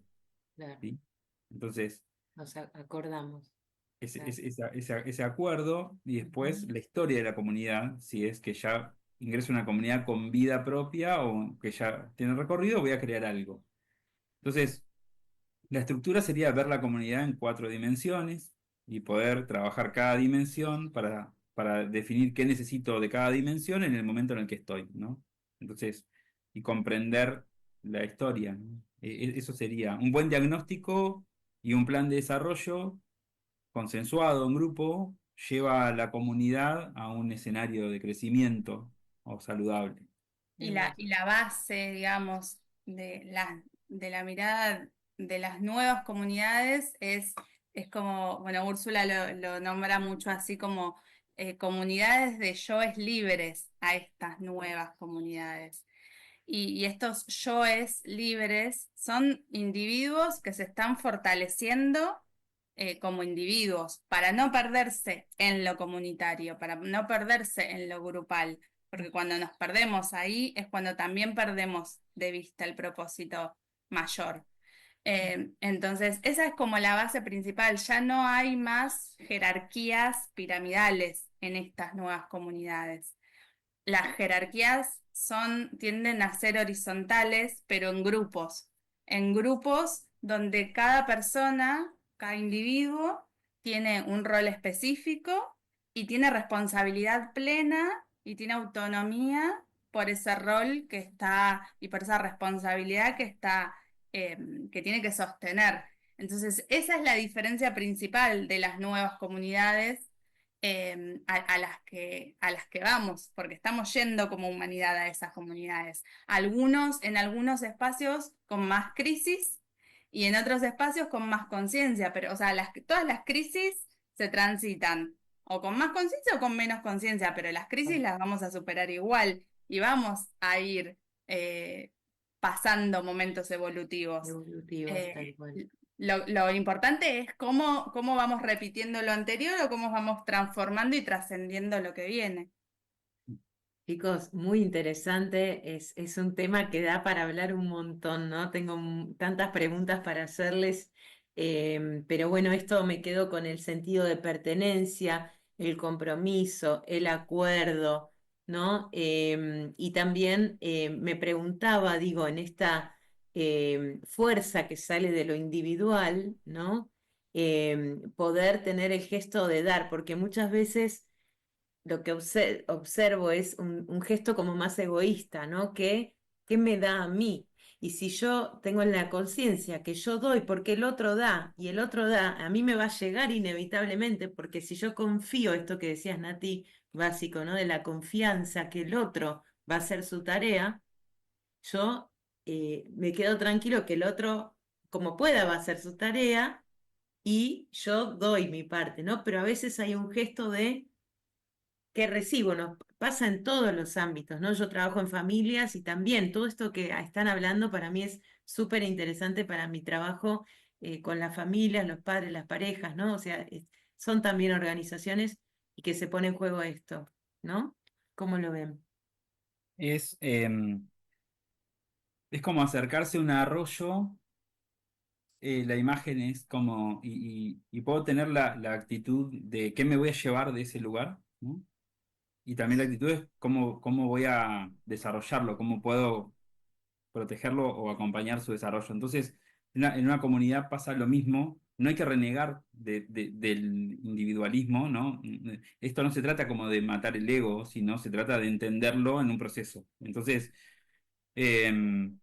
Claro, ¿sí? Entonces, nos acordamos. Claro. ese acuerdo y después Ujú. la historia de la comunidad, si es que ya ingresa una comunidad con vida propia o que ya tiene recorrido, voy a crear algo. Entonces, la estructura sería ver la comunidad en 4 dimensiones y poder trabajar cada dimensión para definir qué necesito de cada dimensión en el momento en el que estoy, ¿no? Entonces, y comprender la historia, ¿no? Eso sería un buen diagnóstico y un plan de desarrollo consensuado en grupo, lleva a la comunidad a un escenario de crecimiento o saludable. Y Hermoso. y la base, digamos, de la mirada de las nuevas comunidades es como, bueno, Úrsula lo nombra mucho así como comunidades de yoes libres a estas nuevas comunidades. Y estos yoes libres son individuos que se están fortaleciendo como individuos para no perderse en lo comunitario, para no perderse en lo grupal, porque cuando nos perdemos ahí es cuando también perdemos de vista el propósito mayor. Entonces, esa es como la base principal. Ya no hay más jerarquías piramidales en estas nuevas comunidades. Las jerarquías tienden a ser horizontales, pero en grupos donde cada persona, cada individuo, tiene un rol específico y tiene responsabilidad plena y tiene autonomía por ese rol que está y por esa responsabilidad que tiene que sostener. Entonces, esa es la diferencia principal de las nuevas comunidades a las que vamos, porque estamos yendo como humanidad a esas comunidades. En algunos espacios con más crisis y en otros espacios con más conciencia, pero o sea, todas las crisis se transitan o con más conciencia o con menos conciencia, pero las crisis las vamos a superar igual y vamos a ir pasando momentos evolutivos. Evolutivos, Eh, tal cual. Lo importante es cómo vamos repitiendo lo anterior o cómo vamos transformando y trascendiendo lo que viene. Chicos, muy interesante, es un tema que da para hablar un montón, ¿no? Tengo tantas preguntas para hacerles, pero bueno, esto me quedo con el sentido de pertenencia, el compromiso, el acuerdo, ¿no? Y también me preguntaba, digo, en esta fuerza que sale de lo individual, ¿no? Poder tener el gesto de dar, porque muchas veces lo que observo es un gesto como más egoísta, ¿no? ¿Qué me da a mí? Y si yo tengo en la conciencia que yo doy porque el otro da y el otro da, a mí me va a llegar inevitablemente, porque si yo confío, esto que decías, Nati, básico, ¿no? De la confianza que el otro va a hacer su tarea, yo me quedo tranquilo que el otro, como pueda, va a hacer su tarea y yo doy mi parte, ¿no? Pero a veces hay un gesto de que recibo, nos pasa en todos los ámbitos, ¿no? Yo trabajo en familias y también todo esto que están hablando para mí es súper interesante para mi trabajo con las familias, los padres, las parejas, ¿no? O sea, son también organizaciones y que se pone en juego esto, ¿no? ¿Cómo lo ven? Es, es como acercarse a un arroyo, la imagen es como, y puedo tener la actitud de qué me voy a llevar de ese lugar, ¿no? Y también la actitud es cómo voy a desarrollarlo, cómo puedo protegerlo o acompañar su desarrollo. Entonces, en una comunidad pasa lo mismo, no hay que renegar del individualismo, ¿no? Esto no se trata como de matar el ego, sino se trata de entenderlo en un proceso. Entonces, em,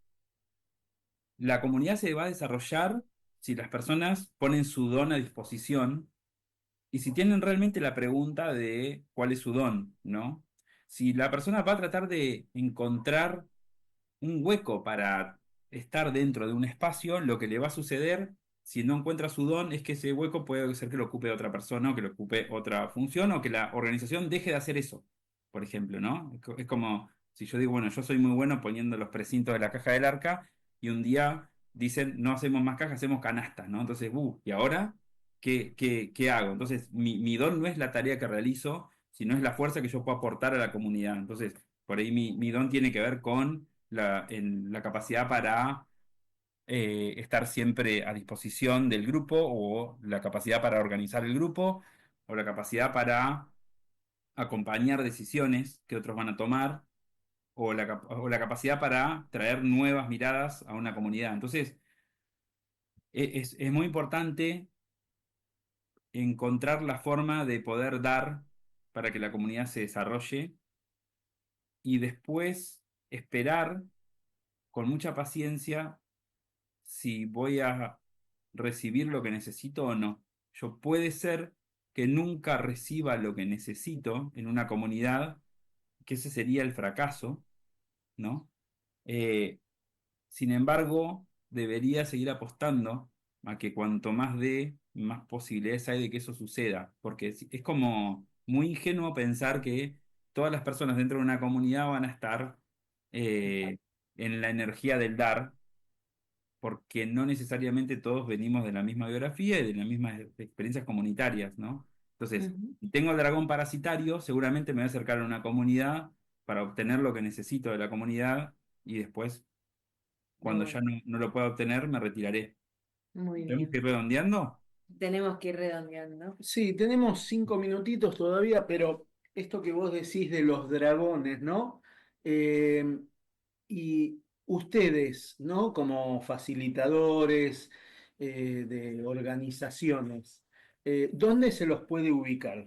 la comunidad se va a desarrollar si las personas ponen su don a disposición y si tienen realmente la pregunta de cuál es su don, ¿no? Si la persona va a tratar de encontrar un hueco para estar dentro de un espacio, lo que le va a suceder si no encuentra su don es que ese hueco puede ser que lo ocupe otra persona o que lo ocupe otra función o que la organización deje de hacer eso, por ejemplo, ¿no? Es como si yo digo, bueno, yo soy muy bueno poniendo los precintos de la caja del arca y un día dicen, no hacemos más cajas, hacemos canastas, ¿no? Entonces, ¿y ahora qué hago? Entonces, mi don no es la tarea que realizo, sino es la fuerza que yo puedo aportar a la comunidad. Entonces, por ahí mi don tiene que ver con la capacidad para estar siempre a disposición del grupo o la capacidad para organizar el grupo o la capacidad para acompañar decisiones que otros van a tomar o la capacidad para traer nuevas miradas a una comunidad. Entonces, es muy importante encontrar la forma de poder dar para que la comunidad se desarrolle y después esperar con mucha paciencia si voy a recibir lo que necesito o no. Yo puede ser que nunca reciba lo que necesito en una comunidad, que ese sería el fracaso, ¿no? Eh, Sin embargo, debería seguir apostando a que cuanto más dé, más posibilidades hay de que eso suceda, porque es como muy ingenuo pensar que todas las personas dentro de una comunidad van a estar en la energía del dar porque no necesariamente todos venimos de la misma biografía y de las mismas experiencias comunitarias, ¿no? Entonces, Ujú. si tengo el dragón parasitario, seguramente me voy a acercar a una comunidad para obtener lo que necesito de la comunidad y después, cuando ya Bueno, no lo pueda obtener, me retiraré. muy ¿Tenemos que bien. ir redondeando? Tenemos que ir redondeando. Sí, tenemos 5 minutitos todavía, pero esto que vos decís de los dragones, ¿no? Eh, y ustedes, ¿no? Como facilitadores de organizaciones, ¿dónde se los puede ubicar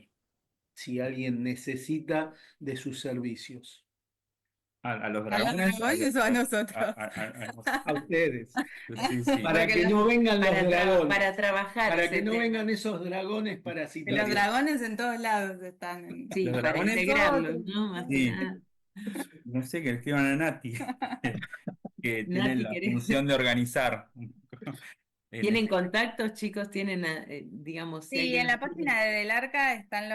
si alguien necesita de sus servicios? A los ¿A los dragones, dragones o a nosotros? A ustedes, sí, sí. para Porque que no vengan los Para dragones, trabajar para es que el no tema. vengan esos dragones los parasitarios. dragones en todos lados están. Sí, Los para dragones, integrarlos, ¿no? Más que sí. nada. No sé, que le escriban a Nati, que tiene Nati, la ¿querés? función de organizar. ¿Tienen contactos, chicos? ¿Tienen, digamos, si Sí, en alguien la quiere? página de Del Arca están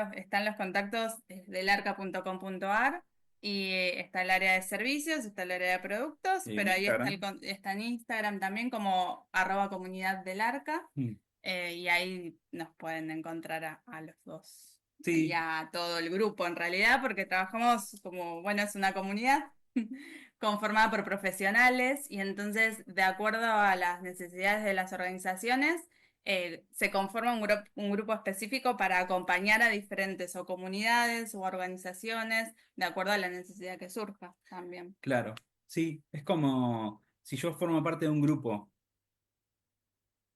los contactos delarca.com.ar Y está el área de servicios, está el área de productos, Y pero ahí está, Instagram. está en Instagram también como @comunidad del Arca. Mm. Y ahí nos pueden encontrar a los dos y Sí, a todo el grupo en realidad, porque trabajamos como, bueno, es una comunidad conformada por profesionales y entonces, de acuerdo a las necesidades de las organizaciones, se conforma un grupo específico para acompañar a diferentes o comunidades o organizaciones, de acuerdo a la necesidad que surja también. claro. Sí, es como si yo formo parte de un grupo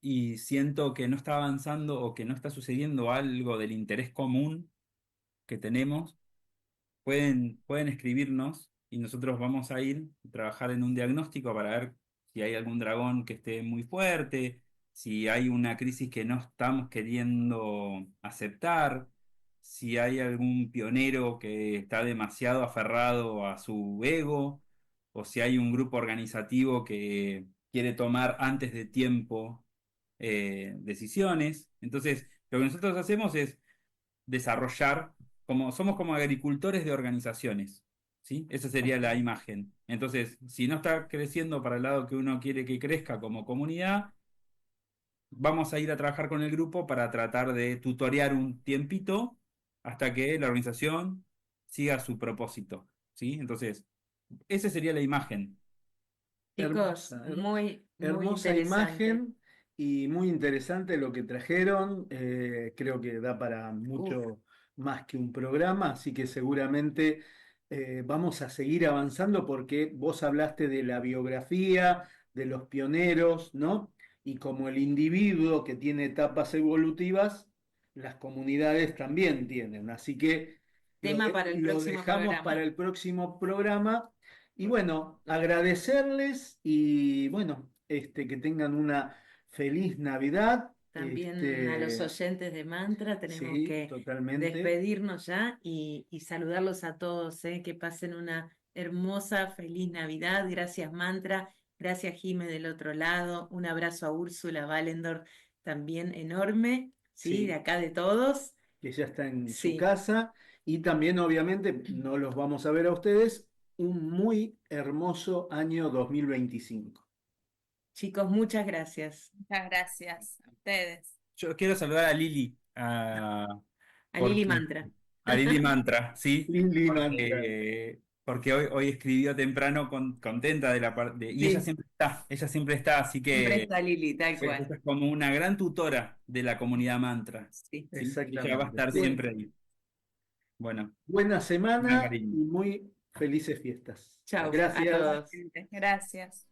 y siento que no está avanzando o que no está sucediendo algo del interés común que tenemos, pueden escribirnos y nosotros vamos a ir a trabajar en un diagnóstico para ver si hay algún dragón que esté muy fuerte, si hay una crisis que no estamos queriendo aceptar, si hay algún pionero que está demasiado aferrado a su ego, o si hay un grupo organizativo que quiere tomar antes de tiempo decisiones. Entonces, lo que nosotros hacemos es desarrollar, somos como agricultores de organizaciones, ¿sí? Esa sería la imagen. Entonces, si no está creciendo para el lado que uno quiere que crezca como comunidad, vamos a ir a trabajar con el grupo para tratar de tutorear un tiempito hasta que la organización siga su propósito, ¿sí? Entonces, esa sería la imagen. Chicos, Hermosa, muy hermosa interesante. imagen y muy interesante lo que trajeron. Creo que da para Uf, mucho más que un programa, así que seguramente vamos a seguir avanzando porque vos hablaste de la biografía, de los pioneros, ¿no? Y como el individuo que tiene etapas evolutivas, las comunidades también tienen. Así que tema para el lo próximo dejamos para programa. el próximo programa. Y bueno, agradecerles y bueno, que tengan una feliz Navidad. También a los oyentes de Mantra tenemos Sí, que totalmente. despedirnos ya y saludarlos a todos, que pasen una hermosa, feliz Navidad. Gracias, Mantra. Gracias, Jime, del otro lado. Un abrazo a Úrsula Wallendorf, también enorme, ¿sí? De Sí, acá de todos. que ya está en su Sí, casa. Y también, obviamente, no los vamos a ver a ustedes. Un muy hermoso año 2025. chicos, muchas gracias. Muchas gracias a ustedes. Yo quiero saludar a Lili, A Lili porque Mantra. a Lili Mantra, ¿sí? Lili Mantra. Porque hoy escribió temprano contenta de la parte, y Sí, ella siempre está, así siempre que está Lili, tal cual. ella es como una gran tutora de la comunidad Mantra, Sí. ¿sí? Ella va a Exactamente. estar siempre ahí. Bueno, Buena gran semana y cariño. muy felices fiestas. Chau a Gracias. todos. Gracias.